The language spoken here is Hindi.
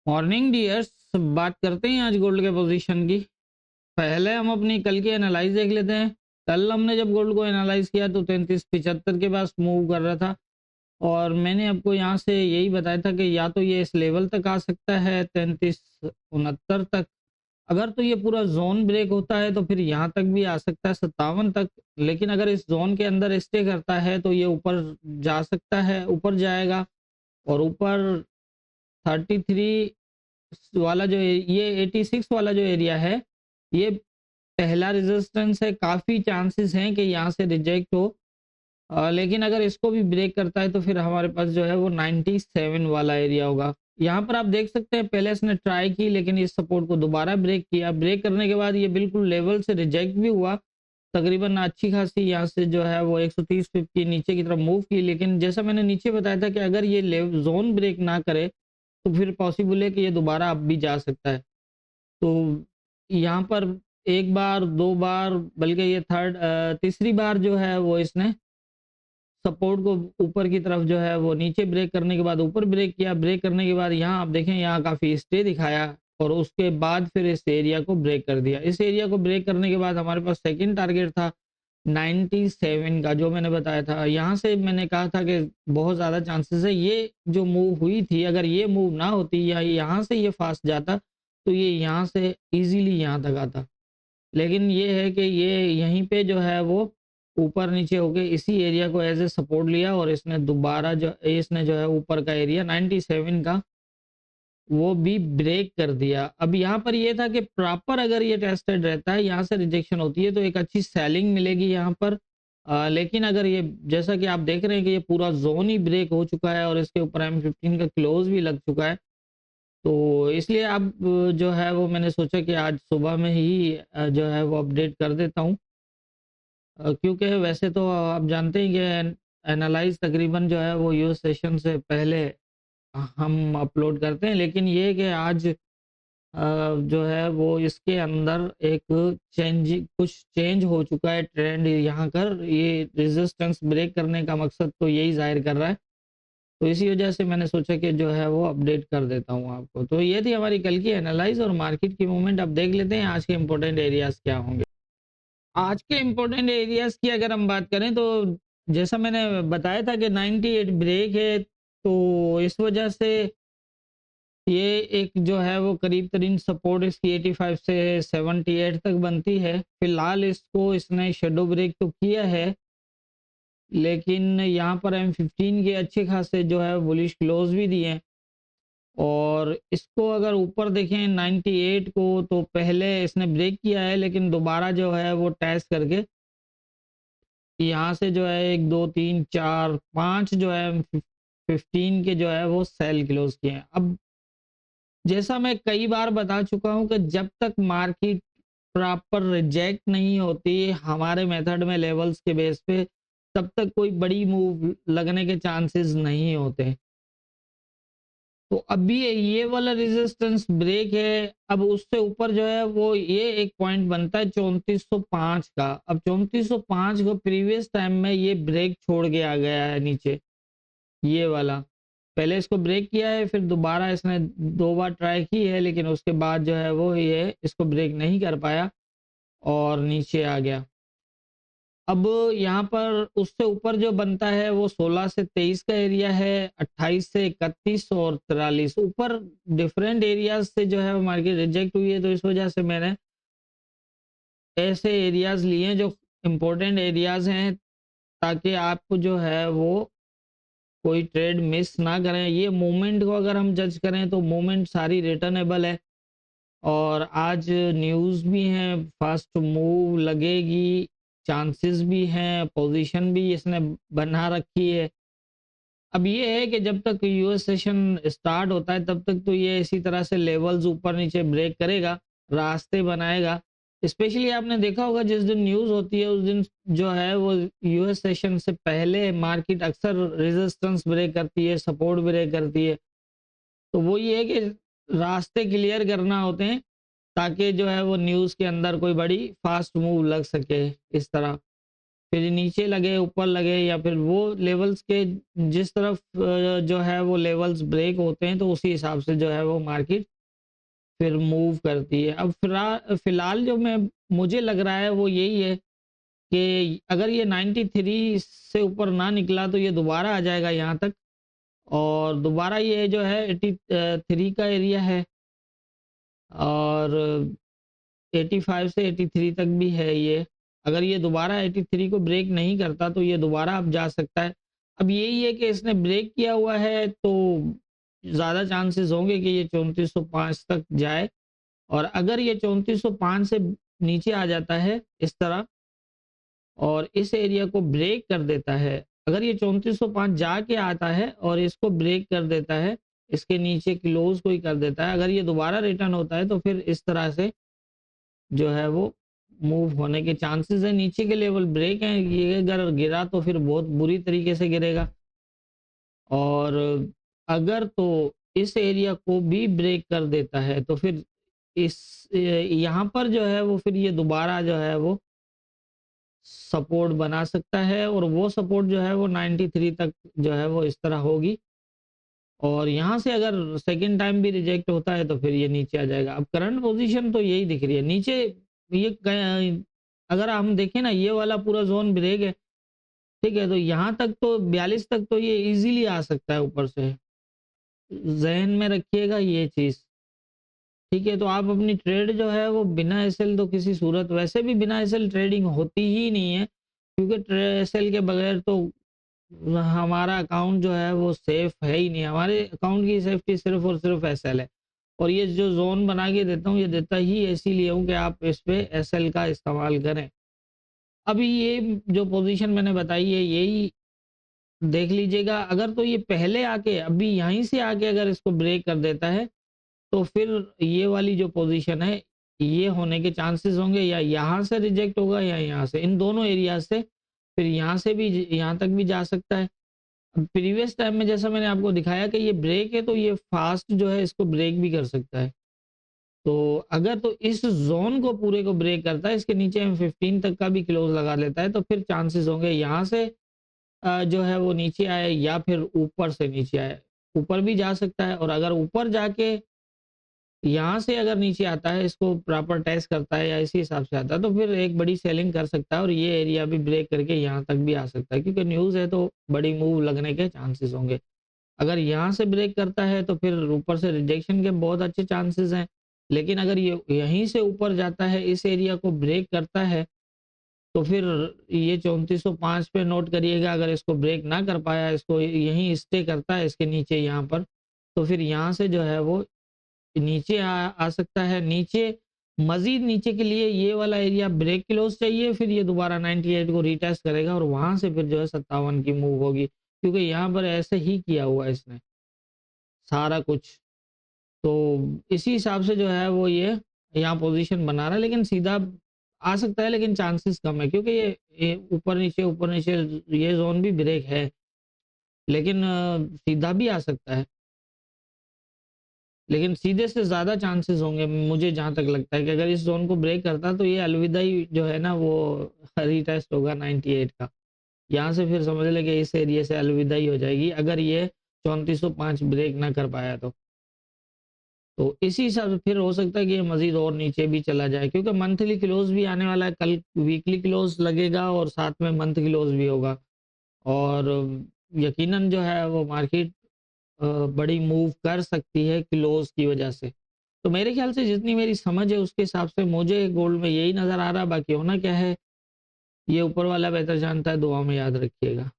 मॉर्निंग डियर्स, बात करते हैं आज गोल्ड के पोजीशन की। पहले हम अपनी कल की एनालाइज देख लेते हैं। कल हमने जब गोल्ड को एनालाइज किया तो 3375 के पास मूव कर रहा था और मैंने आपको यहाँ से यही बताया था कि या तो ये इस लेवल तक आ सकता है 3369 तक। अगर तो ये पूरा जोन ब्रेक होता है तो फिर यहाँ तक भी आ सकता है 57 तक। लेकिन अगर इस जोन के अंदर स्टे करता है तो ये ऊपर जा सकता है, ऊपर जाएगा और ऊपर 33 वाला जो ये 86 वाला जो एरिया है, ये पहला रेजिस्टेंस है। काफ़ी चांसेस हैं कि यहाँ से रिजेक्ट हो। लेकिन अगर इसको भी ब्रेक करता है तो फिर हमारे पास जो है वो 97 वाला एरिया होगा। यहाँ पर आप देख सकते हैं पहले इसने ट्राई की लेकिन इस सपोर्ट को दोबारा ब्रेक किया। ब्रेक करने के बाद ये बिल्कुल लेवल से रिजेक्ट भी हुआ। तकरीबन अच्छी खासी यहाँ से जो है वो 130-50 नीचे की तरफ मूव की। लेकिन जैसा मैंने नीचे बताया था कि अगर ये जोन ब्रेक ना करे तो फिर पॉसिबल है कि ये दोबारा अप भी जा सकता है। तो यहाँ पर एक बार, 2 बार, बल्कि ये तीसरी बार जो है वो इसने सपोर्ट को ऊपर की तरफ जो है वो नीचे ब्रेक करने के बाद ऊपर ब्रेक किया। ब्रेक करने के बाद यहाँ आप देखें यहाँ काफ़ी स्टे दिखाया और उसके बाद फिर इस एरिया को ब्रेक कर दिया। इस एरिया को ब्रेक करने के बाद हमारे पास सेकंड टारगेट था 97 का, जो मैंने बताया था। यहाँ से मैंने कहा था कि बहुत ज़्यादा चांसेस है ये जो मूव हुई थी, अगर ये मूव ना होती या यहाँ से ये फास्ट जाता तो ये यहाँ से ईज़िली यहाँ तक आता। लेकिन ये है कि ये यहीं पे जो है वो ऊपर नीचे होके इसी एरिया को एज़ ए सपोर्ट लिया और इसने जो है ऊपर का एरिया 97 का वो भी ब्रेक कर दिया। अब यहाँ पर ये था कि प्रॉपर अगर ये टेस्टेड रहता है, यहाँ से रिजेक्शन होती है तो एक अच्छी सेलिंग मिलेगी यहाँ पर। लेकिन अगर ये जैसा कि आप देख रहे हैं कि ये पूरा ज़ोन ही ब्रेक हो चुका है और इसके ऊपर M15 का क्लोज़ भी लग चुका है। तो इसलिए अब जो है वो मैंने सोचा कि आज सुबह में ही जो है वो अपडेट कर देता हूँ। क्योंकि वैसे तो आप जानते हैं कि एनालाइज़ तकरीबन जो है वो यूएस सेशन से पहले हम अपलोड करते हैं। लेकिन ये है कि आज जो है वो इसके अंदर एक कुछ चेंज हो चुका है ट्रेंड यहाँ कर। ये रेजिस्टेंस ब्रेक करने का मकसद तो यही ज़ाहिर कर रहा है। तो इसी वजह से मैंने सोचा कि जो है वो अपडेट कर देता हूँ आपको। तो ये थी हमारी कल की एनालाइज़ और मार्केट की मूवमेंट। अब देख लेते हैं आज के इम्पोर्टेंट एरियाज़ क्या होंगे। आज के इम्पोर्टेंट एरियाज़ की अगर हम बात करें तो जैसा मैंने बताया था कि 98 ब्रेक है, तो इस वजह से ये एक जो है वो करीब तरीन सपोर्ट इसकी 85 से 78 तक बनती है। फिलहाल इसको इसने शैडो ब्रेक तो किया है, लेकिन यहाँ पर M15 के अच्छे खासे जो है बुलिश क्लोज भी दिए हैं। और इसको अगर ऊपर देखें 98 को तो पहले इसने ब्रेक किया है लेकिन दोबारा जो है वो टेस्ट करके यहाँ से जो है 1 2 3 4 5 जो है 15 के जो है वो सेल क्लोज किए हैं। अब जैसा मैं कई बार बता चुका हूँ कि जब तक मार्केट प्रॉपर रिजेक्ट नहीं होती हमारे मेथड में लेवल्स के बेस पे, तब तक कोई बड़ी मूव लगने के चांसेस नहीं होते। तो अभी ये वाला रेजिस्टेंस ब्रेक है। अब उससे ऊपर जो है वो ये एक पॉइंट बनता है 3405 का। अब 3405 को प्रीवियस टाइम में ये ब्रेक छोड़ के आ गया है नीचे, ये वाला। पहले इसको ब्रेक किया है फिर दोबारा इसने 2 बार ट्राई की है लेकिन उसके बाद जो है वो ये इसको ब्रेक नहीं कर पाया और नीचे आ गया। अब यहाँ पर उससे ऊपर जो बनता है वो 16 से 23 का एरिया है, 28 से 31 और 43 ऊपर डिफरेंट एरियाज से जो है मार्केट रिजेक्ट हुई है। तो इस वजह से मैंने ऐसे एरियाज लिए जो इम्पोर्टेंट एरियाज हैं, ताकि आपको जो है वो कोई ट्रेड मिस ना करें। ये मूवमेंट को अगर हम जज करें तो मूवमेंट सारी रिटर्नेबल है और आज न्यूज़ भी हैं, फास्ट मूव लगेगी, चांसेस भी हैं, पोजीशन भी इसने बना रखी है। अब ये है कि जब तक यूएस सेशन स्टार्ट होता है तब तक तो ये इसी तरह से लेवल्स ऊपर नीचे ब्रेक करेगा, रास्ते बनाएगा। स्पेशली आपने देखा होगा जिस दिन न्यूज़ होती है उस दिन जो है वो यूएस सेशन से पहले मार्केट अक्सर रेजिस्टेंस ब्रेक करती है, सपोर्ट ब्रेक करती है। तो वो ये है कि रास्ते क्लियर करना होते हैं ताकि जो है वो न्यूज़ के अंदर कोई बड़ी फास्ट मूव लग सके इस तरह। फिर नीचे लगे, ऊपर लगे, या फिर वो लेवल्स के जिस तरफ जो है वो लेवल्स ब्रेक होते हैं तो उसी हिसाब से जो है वो मार्केट फिर मूव करती है। अब फिलहाल जो मैं मुझे लग रहा है वो यही है कि अगर ये 93 से ऊपर ना निकला तो ये दोबारा आ जाएगा यहाँ तक, और दोबारा ये जो है 83 का एरिया है, और 85 से 83 तक भी है ये। अगर ये दोबारा 83 को ब्रेक नहीं करता तो ये दोबारा अब जा सकता है। अब यही है कि इसने ब्रेक किया हुआ है तो ज़्यादा चांसेस होंगे कि ये 3405 तक जाए, और अगर ये 3405 से नीचे आ जाता है इस तरह और इस एरिया को ब्रेक कर देता है, अगर ये 3405 जाके आता है और इसको ब्रेक कर देता है, इसके नीचे क्लोज कोई कर देता है, अगर ये दोबारा रिटर्न होता है तो फिर इस तरह से जो है वो मूव होने के चांसेस है। नीचे के लेवल ब्रेक हैं, ये अगर गिरा तो फिर बहुत बुरी तरीके से गिरेगा, और अगर तो इस एरिया को भी ब्रेक कर देता है तो फिर इस यहाँ पर जो है वो फिर ये दोबारा जो है वो सपोर्ट बना सकता है, और वो सपोर्ट जो है वो 93 तक जो है वो इस तरह होगी, और यहाँ से अगर सेकंड टाइम भी रिजेक्ट होता है तो फिर ये नीचे आ जाएगा। अब करंट पोजीशन तो यही दिख रही है नीचे, ये अगर हम देखें ना ये वाला पूरा जोन ब्रेक है, ठीक है, तो यहाँ तक तो 42 तक तो ये इजीली आ सकता है ऊपर से, जहन में रखिएगा ये चीज़, ठीक है। तो आप अपनी ट्रेड जो है वो बिना एसएल तो किसी सूरत, वैसे भी बिना एसएल ट्रेडिंग होती ही नहीं है, क्योंकि एसएल के बगैर तो हमारा अकाउंट जो है वो सेफ है ही नहीं। हमारे अकाउंट की सेफ्टी सिर्फ और सिर्फ एसएल है, और ये जो जोन बना के देता हूँ ये देता ही इसीलिए हूँ कि आप इस पे एसएल का इस्तेमाल करें। अभी ये जो पोजीशन मैंने बताई है यही देख लीजिएगा, अगर तो ये पहले आके अभी यहीं से आके अगर इसको ब्रेक कर देता है तो फिर ये वाली जो पोजीशन है ये होने के चांसेस होंगे, या यहाँ से रिजेक्ट होगा या यहाँ से, इन दोनों एरिया से, फिर यहाँ से भी यहाँ तक भी जा सकता है। प्रीवियस टाइम में जैसा मैंने आपको दिखाया कि ये ब्रेक है तो ये फास्ट जो है इसको ब्रेक भी कर सकता है। तो अगर तो इस जोन को पूरे को ब्रेक करता है, इसके नीचे हम 15 तक का भी क्लोज लगा लेता है, तो फिर चांसेस होंगे यहाँ से जो है वो नीचे आए, या फिर ऊपर से नीचे आए, ऊपर भी जा सकता है। और अगर ऊपर जाके यहाँ से अगर नीचे आता है, इसको प्रॉपर टेस्ट करता है या इसी हिसाब से आता है, तो फिर एक बड़ी सेलिंग कर सकता है, और ये एरिया भी ब्रेक करके यहाँ तक भी आ सकता है, क्योंकि न्यूज़ है तो बड़ी मूव लगने के चांसेस होंगे। अगर यहाँ से ब्रेक करता है तो फिर ऊपर से रिजेक्शन के बहुत अच्छे चांसेस हैं, लेकिन अगर ये यहीं से ऊपर जाता है, इस एरिया को ब्रेक करता है, तो फिर ये 3405 पे नोट करिएगा, अगर इसको ब्रेक ना कर पाया, इसको यहीं स्टे करता है इसके नीचे यहाँ पर, तो फिर यहाँ से जो है वो नीचे आ सकता है। नीचे मज़ीद नीचे के लिए ये वाला एरिया ब्रेक क्लोज चाहिए, फिर ये दोबारा 98 को रीटेस्ट करेगा और वहाँ से फिर जो है 57 की मूव होगी, क्योंकि यहाँ पर ऐसे ही किया हुआ है इसने सारा कुछ। तो इसी हिसाब से जो है वो ये यहाँ पोजीशन बना रहा है, लेकिन सीधा आ सकता है, लेकिन चांसेस कम है, क्योंकि ये ऊपर नीचे ये जोन भी ब्रेक है, लेकिन सीधा भी आ सकता है, लेकिन सीधे से ज़्यादा चांसेस होंगे। मुझे जहाँ तक लगता है कि अगर इस जोन को ब्रेक करता तो ये अलविदा ही जो है ना वो रीटेस्ट होगा 98 का, यहाँ से फिर समझ लें कि इस एरिया से अलविदा ही हो जाएगी, अगर ये 3405 ब्रेक ना कर पाया तो इसी हिसाब से फिर हो सकता है कि ये मज़ीद और नीचे भी चला जाए, क्योंकि मंथली क्लोज भी आने वाला है, कल वीकली क्लोज लगेगा और साथ में मंथ क्लोज भी होगा, और यकीनन जो है वो मार्केट बड़ी मूव कर सकती है क्लोज की वजह से। तो मेरे ख्याल से जितनी मेरी समझ है उसके हिसाब से मुझे गोल्ड में यही नज़र आ रहा है, बाकी होना क्या है ये ऊपर वाला बेहतर जानता है, दुआ में याद रखिएगा।